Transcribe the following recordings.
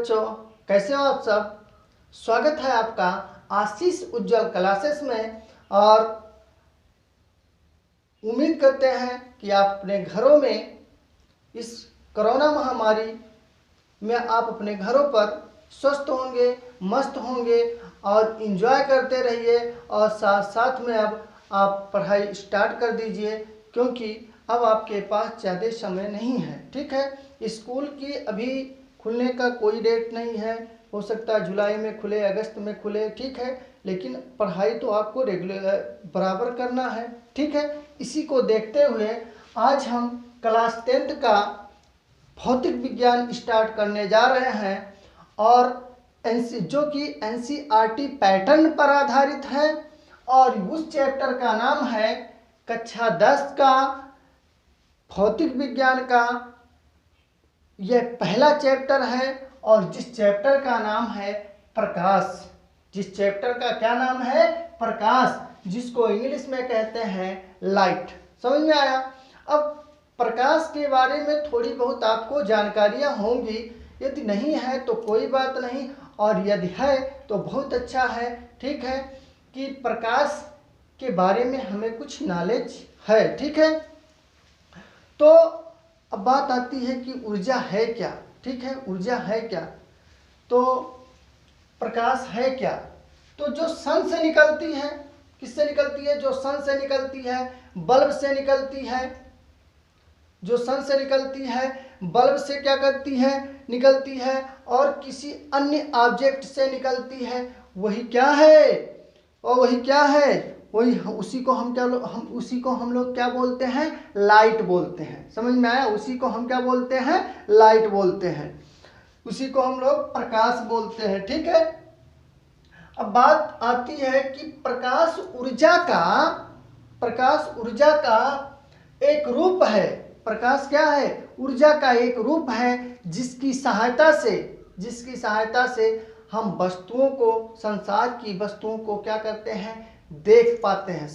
बच्चों, कैसे हो आप सब। स्वागत है आपका आशीष उज्जवल क्लासेस में। और उम्मीद करते हैं कि आप अपने घरों में इस कोरोना महामारी में आप अपने घरों पर स्वस्थ होंगे, मस्त होंगे और एंजॉय करते रहिए। और साथ साथ में अब आप पढ़ाई स्टार्ट कर दीजिए, क्योंकि अब आपके पास ज़्यादा समय नहीं है। ठीक है, स्कूल की अभी खुलने का कोई डेट नहीं है, हो सकता है जुलाई में खुले, अगस्त में खुले, ठीक है, लेकिन पढ़ाई तो आपको रेगुलर बराबर करना है। ठीक है, इसी को देखते हुए आज हम क्लास 10th का भौतिक विज्ञान स्टार्ट करने जा रहे हैं, और जो कि एनसीईआरटी पैटर्न पर आधारित है। और उस चैप्टर का नाम है कक्षा 10 का भौतिक विज्ञान का यह पहला चैप्टर है, और जिस चैप्टर का नाम है प्रकाश। जिस चैप्टर का क्या नाम है? प्रकाश, जिसको इंग्लिश में कहते हैं लाइट। समझ में आया। अब प्रकाश के बारे में थोड़ी बहुत आपको जानकारियां होंगी, यदि नहीं है तो कोई बात नहीं, और यदि है तो बहुत अच्छा है। ठीक है, कि प्रकाश के बारे में हमें कुछ नॉलेज है। ठीक है, तो अब बात आती है कि ऊर्जा है क्या। ठीक है, ऊर्जा है क्या, तो प्रकाश है क्या। तो जो सन से निकलती है, किससे निकलती है? जो सन से निकलती है, बल्ब से निकलती है। जो सन से निकलती है, बल्ब से क्या करती है? निकलती है, और किसी अन्य ऑब्जेक्ट से निकलती है। वही क्या है? और वही क्या है? वही उसी को हम लोग क्या बोलते हैं? लाइट बोलते हैं। समझ में आया? उसी को हम क्या बोलते हैं? लाइट बोलते हैं। उसी को हम लोग प्रकाश बोलते हैं। ठीक है, अब बात आती है कि प्रकाश ऊर्जा का एक रूप है। प्रकाश क्या है? ऊर्जा का एक रूप है, जिसकी सहायता से हम वस्तुओं को, संसार की वस्तुओं को क्या करते हैं? देख पाते हैं।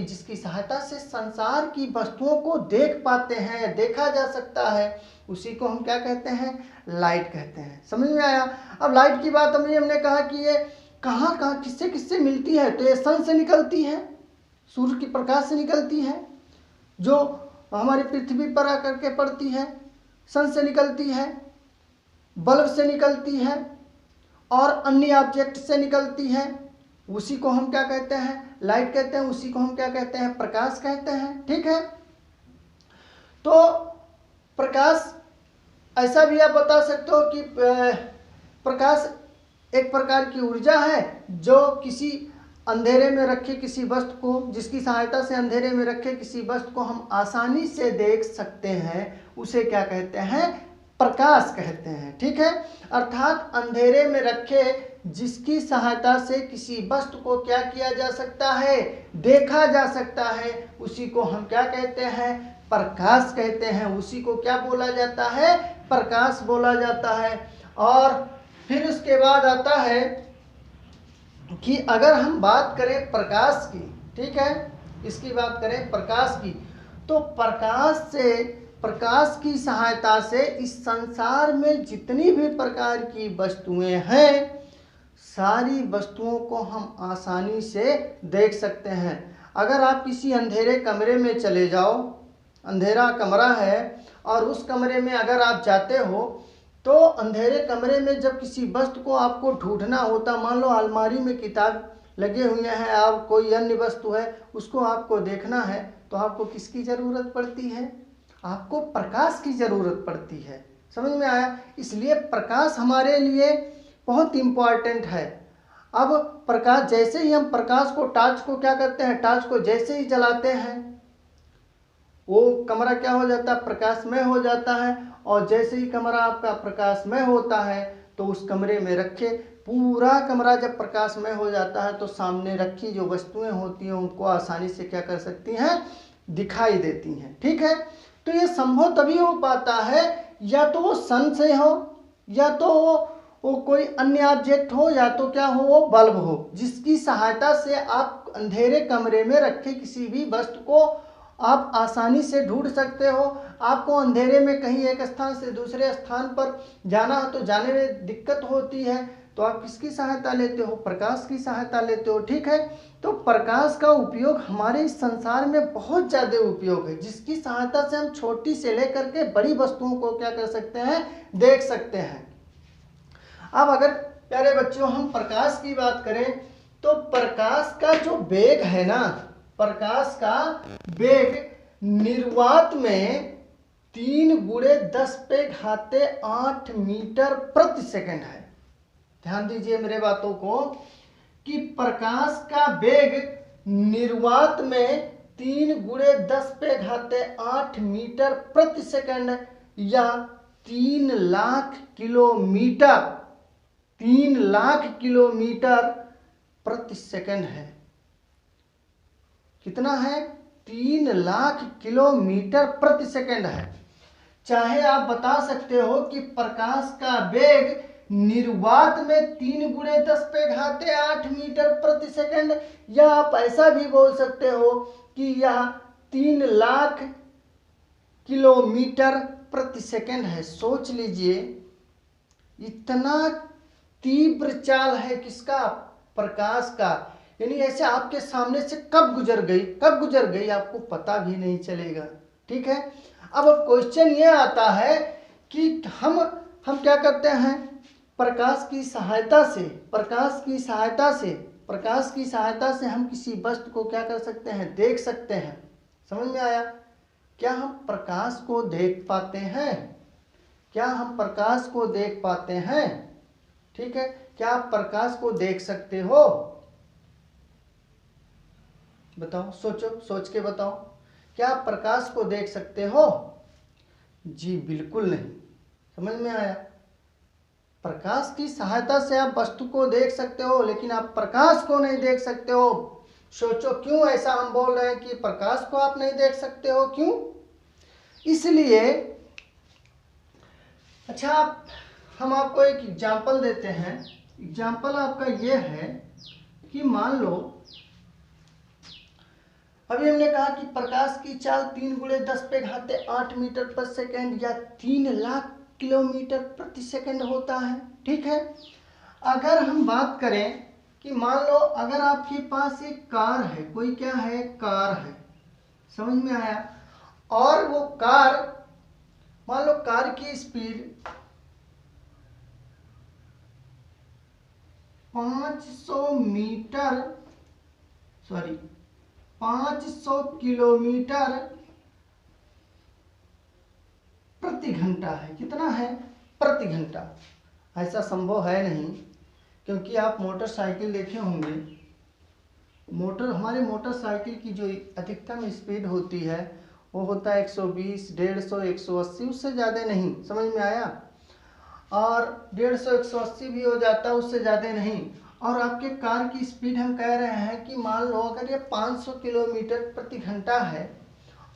जिसकी सहायता से संसार की वस्तुओं को देख पाते हैं, देखा जा सकता है, उसी को हम क्या कहते हैं? लाइट कहते हैं। समझ में आया। अब लाइट की बात हमने कहा कि ये कहाँ किससे मिलती है, तो ये सन से निकलती है, सूर्य की प्रकाश से निकलती है, जो हमारी पृथ्वी पर आकर के पड़ती है, सन से निकलती है, बल्ब से निकलती है, और अन्य ऑब्जेक्ट से निकलती है। उसी को हम क्या कहते हैं? लाइट कहते हैं। उसी को हम क्या कहते हैं? प्रकाश कहते हैं। ठीक है, तो प्रकाश ऐसा भी आप बता सकते हो कि प्रकाश एक प्रकार की ऊर्जा है, जो किसी अंधेरे में रखे किसी वस्तु को, जिसकी सहायता से अंधेरे में रखे किसी वस्तु को हम आसानी से देख सकते हैं, उसे क्या कहते हैं? प्रकाश कहते हैं। ठीक है, अर्थात अंधेरे में रखे जिसकी सहायता से किसी वस्तु को क्या किया जा सकता है? देखा जा सकता है, उसी को हम क्या कहते हैं? प्रकाश कहते हैं। उसी को क्या बोला जाता है? प्रकाश बोला जाता है। और फिर उसके बाद आता है कि अगर हम बात करें प्रकाश की, ठीक है, इसकी बात करें प्रकाश की, तो प्रकाश की सहायता से इस संसार में जितनी भी प्रकार की वस्तुएं हैं, सारी वस्तुओं को हम आसानी से देख सकते हैं। अगर आप किसी अंधेरे कमरे में चले जाओ, अंधेरा कमरा है, और उस कमरे में अगर आप जाते हो, तो अंधेरे कमरे में जब किसी वस्तु को आपको ढूंढना होता, मान लो अलमारी में किताब लगे हुए हैं, आप कोई अन्य वस्तु है, उसको आपको देखना है, तो आपको किसकी ज़रूरत पड़ती है? आपको प्रकाश की ज़रूरत पड़ती है। समझ में आया। इसलिए प्रकाश हमारे लिए बहुत इम्पॉर्टेंट है। अब प्रकाश, जैसे ही हम प्रकाश को, टॉर्च को क्या करते हैं? टॉर्च को जैसे ही जलाते हैं, वो कमरा क्या हो जाता है? प्रकाशमय हो जाता है। और जैसे ही कमरा आपका प्रकाशमय होता है, तो उस कमरे में रखे पूरा कमरा जब प्रकाशमय हो जाता है, तो सामने रखी जो वस्तुएं होती हैं उनको आसानी से क्या कर सकती हैं? दिखाई देती हैं। ठीक है, तो ये संभव तभी हो पाता है, या तो वो सन से हो, या तो वो कोई अन्य ऑब्जेक्ट हो, या तो क्या हो? वो बल्ब हो, जिसकी सहायता से आप अंधेरे कमरे में रखे किसी भी वस्तु को आप आसानी से ढूंढ सकते हो। आपको अंधेरे में कहीं एक स्थान से दूसरे स्थान पर जाना हो तो जाने में दिक्कत होती है, तो आप किसकी सहायता लेते हो? प्रकाश की सहायता लेते हो। ठीक है, तो प्रकाश का उपयोग हमारे इस संसार में बहुत ज़्यादा उपयोग है, जिसकी सहायता से हम छोटी से लेकर के बड़ी वस्तुओं को क्या कर सकते हैं? देख सकते हैं। अब अगर प्यारे बच्चों हम प्रकाश की बात करें तो प्रकाश का जो वेग है ना, प्रकाश का वेग निर्वात में 3 × 10⁸ मीटर प्रति सेकंड है। ध्यान दीजिए मेरे बातों को कि प्रकाश का वेग निर्वात में 3 × 10⁸ मीटर प्रति सेकंड या 3 लाख किलोमीटर 3 लाख किलोमीटर प्रति सेकंड है। कितना है? 3 लाख किलोमीटर प्रति सेकंड है। चाहे आप बता सकते हो कि प्रकाश का वेग निर्वात में 3 × 10⁸ मीटर प्रति सेकंड, या आप ऐसा भी बोल सकते हो कि यह 3 लाख किलोमीटर प्रति सेकंड है। सोच लीजिए, इतना तीव्र चाल है किसका? प्रकाश का। यानी ऐसे आपके सामने से कब गुजर गई आपको पता भी नहीं चलेगा। ठीक है, अब क्वेश्चन ये आता है कि हम क्या करते हैं? प्रकाश की सहायता से हम किसी वस्तु को क्या कर सकते हैं? देख सकते हैं। समझ में आया? क्या हम प्रकाश को देख पाते हैं? ठीक है, क्या आप प्रकाश को देख सकते हो? बताओ, सोच के बताओ, क्या आप प्रकाश को देख सकते हो? जी बिल्कुल नहीं। समझ में आया? प्रकाश की सहायता से आप वस्तु को देख सकते हो, लेकिन आप प्रकाश को नहीं देख सकते हो। सोचो क्यों ऐसा हम बोल रहे हैं कि प्रकाश को आप नहीं देख सकते हो? क्यों? इसलिए अच्छा, हम आपको एक एग्जाम्पल देते हैं। एग्जाम्पल आपका ये है कि मान लो अभी हमने कहा कि प्रकाश की चाल 3 × 10⁸ मीटर प्रति सेकंड या 3 लाख किलोमीटर प्रति सेकंड होता है। ठीक है, अगर हम बात करें कि मान लो अगर आपके पास एक कार है, कोई क्या है? कार है। समझ में आया? और वो कार, मान लो कार की स्पीड 500 किलोमीटर प्रति घंटा है। कितना है? प्रति घंटा। ऐसा संभव है नहीं, क्योंकि आप मोटरसाइकिल देखे होंगे। हमारे मोटरसाइकिल की जो अधिकतम स्पीड होती है वो होता है 120, 150, 180, उससे ज़्यादा नहीं। समझ में आया? और 150, 180 भी हो जाता है, उससे ज़्यादा नहीं। और आपके कार की स्पीड हम कह रहे हैं कि मान लो अगर ये 500 किलोमीटर प्रति घंटा है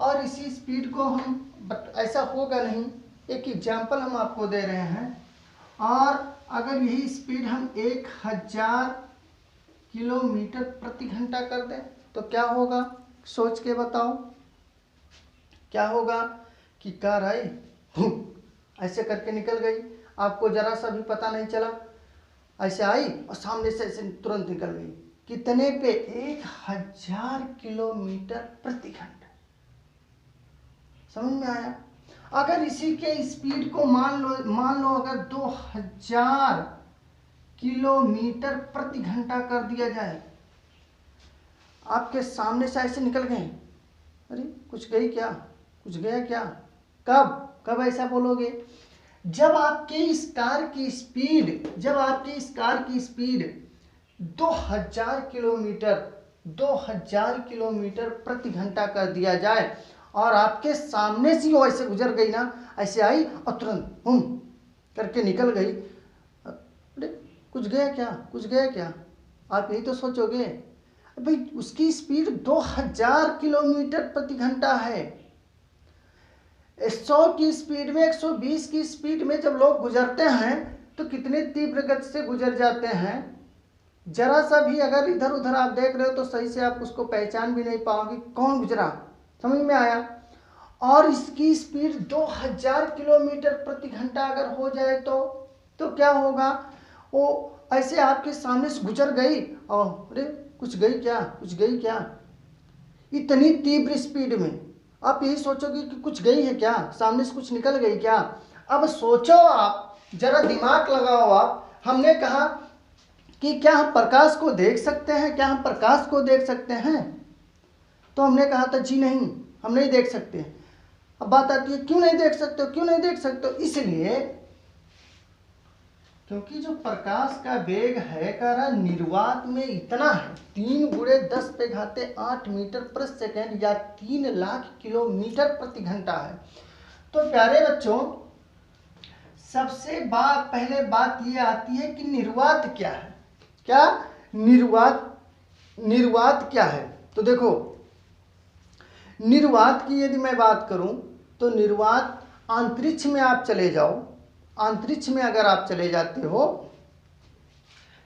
और इसी स्पीड को हम, ऐसा होगा नहीं, एक एग्जाम्पल हम आपको दे रहे हैं, और अगर यही स्पीड हम 1000 किलोमीटर प्रति घंटा कर दें तो क्या होगा? सोच के बताओ, क्या होगा? कि कार आई, ऐसे करके निकल गई, आपको जरा सा भी पता नहीं चला, ऐसे आई और सामने से ऐसे तुरंत निकल गई। कितने पे? 1000 किलोमीटर प्रति घंटा। समझ में आया? अगर इसी के स्पीड को मान लो अगर 2000 किलोमीटर प्रति घंटा कर दिया जाए, आपके सामने से ऐसे निकल गए, अरे कुछ गया क्या? कब ऐसा बोलोगे? जब आपके इस कार की स्पीड 2000 किलोमीटर प्रति घंटा कर दिया जाए और आपके सामने से वो ऐसे गुजर गई ना, ऐसे आई और तुरंत करके निकल गई, अरे कुछ गया क्या? आप यही तो सोचोगे। भाई उसकी स्पीड 2000 किलोमीटर प्रति घंटा है। 100 की स्पीड में, 120 की स्पीड में जब लोग गुजरते हैं तो कितने तीव्र गति से गुजर जाते हैं। जरा सा भी अगर इधर उधर आप देख रहे हो तो सही से आप उसको पहचान भी नहीं पाओगे कौन गुजरा। समझ में आया। और इसकी स्पीड 2000 किलोमीटर प्रति घंटा अगर हो जाए तो क्या होगा, वो ऐसे आपके सामने से गुजर गई और अरे कुछ गई क्या, कुछ गई क्या, इतनी तीव्र स्पीड में आप यही सोचोगे कि कुछ गई है क्या, सामने से कुछ निकल गई क्या। अब सोचो आप, जरा दिमाग लगाओ आप। हमने कहा कि क्या हम प्रकाश को देख सकते हैं, क्या हम प्रकाश को देख सकते हैं, तो हमने कहा था जी नहीं, हम नहीं देख सकते। अब बात आती है क्यों नहीं देख सकते हो, क्यों नहीं देख सकते हो, इसलिए क्योंकि जो प्रकाश का वेग है कह निर्वात में इतना है, 3 × 10⁸ मीटर प्रति सेकेंड या 3 लाख किलोमीटर प्रति घंटा है। तो प्यारे बच्चों, सबसे पहले बात ये आती है कि निर्वात क्या है। क्या निर्वात क्या है, तो देखो निर्वात की यदि मैं बात करूं तो निर्वात अंतरिक्ष में आप चले जाओ, अंतरिक्ष में अगर आप चले जाते हो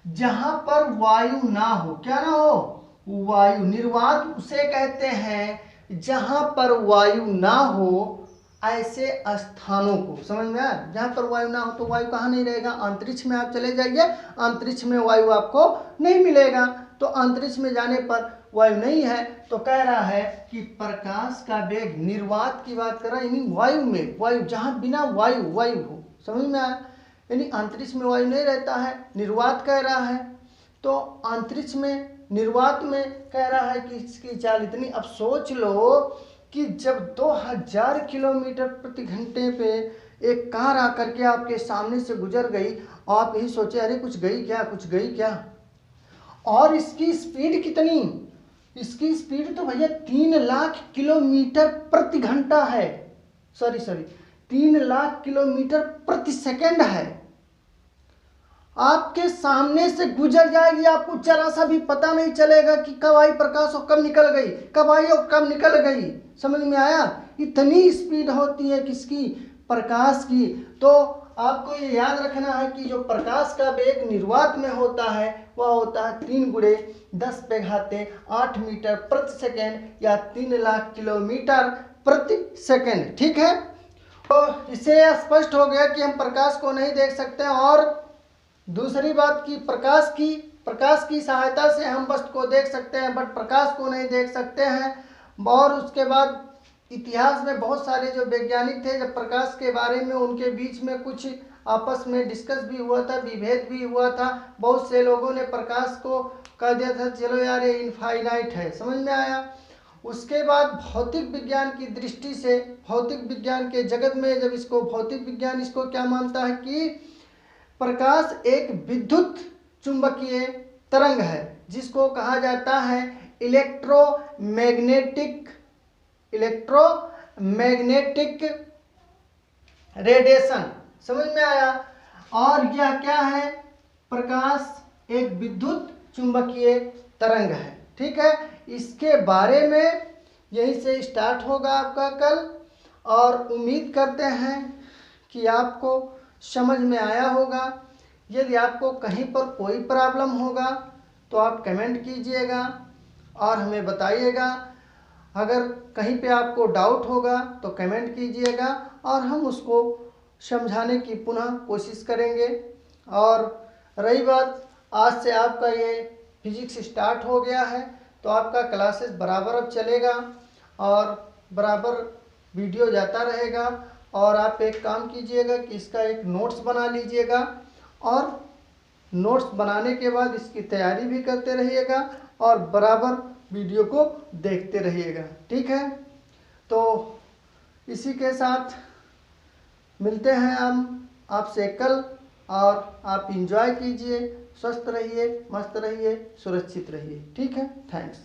जहां पर वायु ना हो, क्या ना हो, वायु, निर्वात उसे कहते हैं जहां पर वायु ना हो ऐसे स्थानों को, समझ में आया। जहां पर वायु ना हो तो वायु कहाँ नहीं रहेगा, अंतरिक्ष में आप चले जाइए, अंतरिक्ष में वायु आपको नहीं मिलेगा। तो अंतरिक्ष में जाने पर वायु नहीं है, तो कह रहा है कि प्रकाश का वेग, निर्वात की बात कर रहा है, यानी वायु में, वायु जहां बिना वायु हो, समझ में आया, यानी अंतरिक्ष में वायु नहीं रहता है, निर्वात कह रहा है। तो अंतरिक्ष में, निर्वात में कह रहा है कि इसकी चाल इतनी। अब सोच लो कि जब 2000 किलोमीटर प्रति घंटे पे एक कार आकर के आपके सामने से गुजर गई, आप यही सोचे अरे कुछ गई क्या, कुछ गई क्या। और इसकी स्पीड कितनी, इसकी स्पीड तो भैया 3 लाख किलोमीटर प्रति घंटा है, सॉरी 3 लाख किलोमीटर प्रति सेकंड है। आपके सामने से गुजर जाएगी, आपको जरा सा भी पता नहीं चलेगा कि कब आई प्रकाश और कब निकल गई, कब आई और कब निकल गई। समझ में आया, इतनी स्पीड होती है किसकी, प्रकाश की। तो आपको ये याद रखना है कि जो प्रकाश का वेग निर्वात में होता है वह होता है 3 × 10⁸ मीटर प्रति सेकेंड या 3 लाख किलोमीटर प्रति सेकेंड। ठीक है, तो इससे स्पष्ट हो गया कि हम प्रकाश को नहीं देख सकते। और दूसरी बात की प्रकाश की सहायता से हम वस्तु को देख सकते हैं बट प्रकाश को नहीं देख सकते हैं। और उसके बाद इतिहास में बहुत सारे जो वैज्ञानिक थे, जब प्रकाश के बारे में उनके बीच में कुछ आपस में डिस्कस भी हुआ था, विभेद भी हुआ था। बहुत से लोगों ने प्रकाश को कह दिया था चलो यार ये इनफाइनाइट है, समझ में आया। उसके बाद भौतिक विज्ञान की दृष्टि से, भौतिक विज्ञान के जगत में जब इसको, भौतिक विज्ञान इसको क्या मानता है कि प्रकाश एक विद्युत चुंबकीय तरंग है जिसको कहा जाता है इलेक्ट्रोमैग्नेटिक रेडिएशन, समझ में आया। और यह क्या है, प्रकाश एक विद्युत चुंबकीय तरंग है। ठीक है, इसके बारे में यहीं से स्टार्ट होगा आपका कल, और उम्मीद करते हैं कि आपको समझ में आया होगा। यदि आपको कहीं पर कोई प्रॉब्लम होगा तो आप कमेंट कीजिएगा और हमें बताइएगा। अगर कहीं पे आपको डाउट होगा तो कमेंट कीजिएगा और हम उसको समझाने की पुनः कोशिश करेंगे। और रही बात, आज से आपका ये फिजिक्स स्टार्ट हो गया है तो आपका क्लासेस बराबर अब चलेगा और बराबर वीडियो जाता रहेगा। और आप एक काम कीजिएगा कि इसका एक नोट्स बना लीजिएगा और नोट्स बनाने के बाद इसकी तैयारी भी करते रहिएगा और बराबर वीडियो को देखते रहिएगा। ठीक है, तो इसी के साथ मिलते हैं हम आपसे कल, और आप एंजॉय कीजिए, स्वस्थ रहिए, मस्त रहिए, सुरक्षित रहिए। ठीक है, थैंक्स।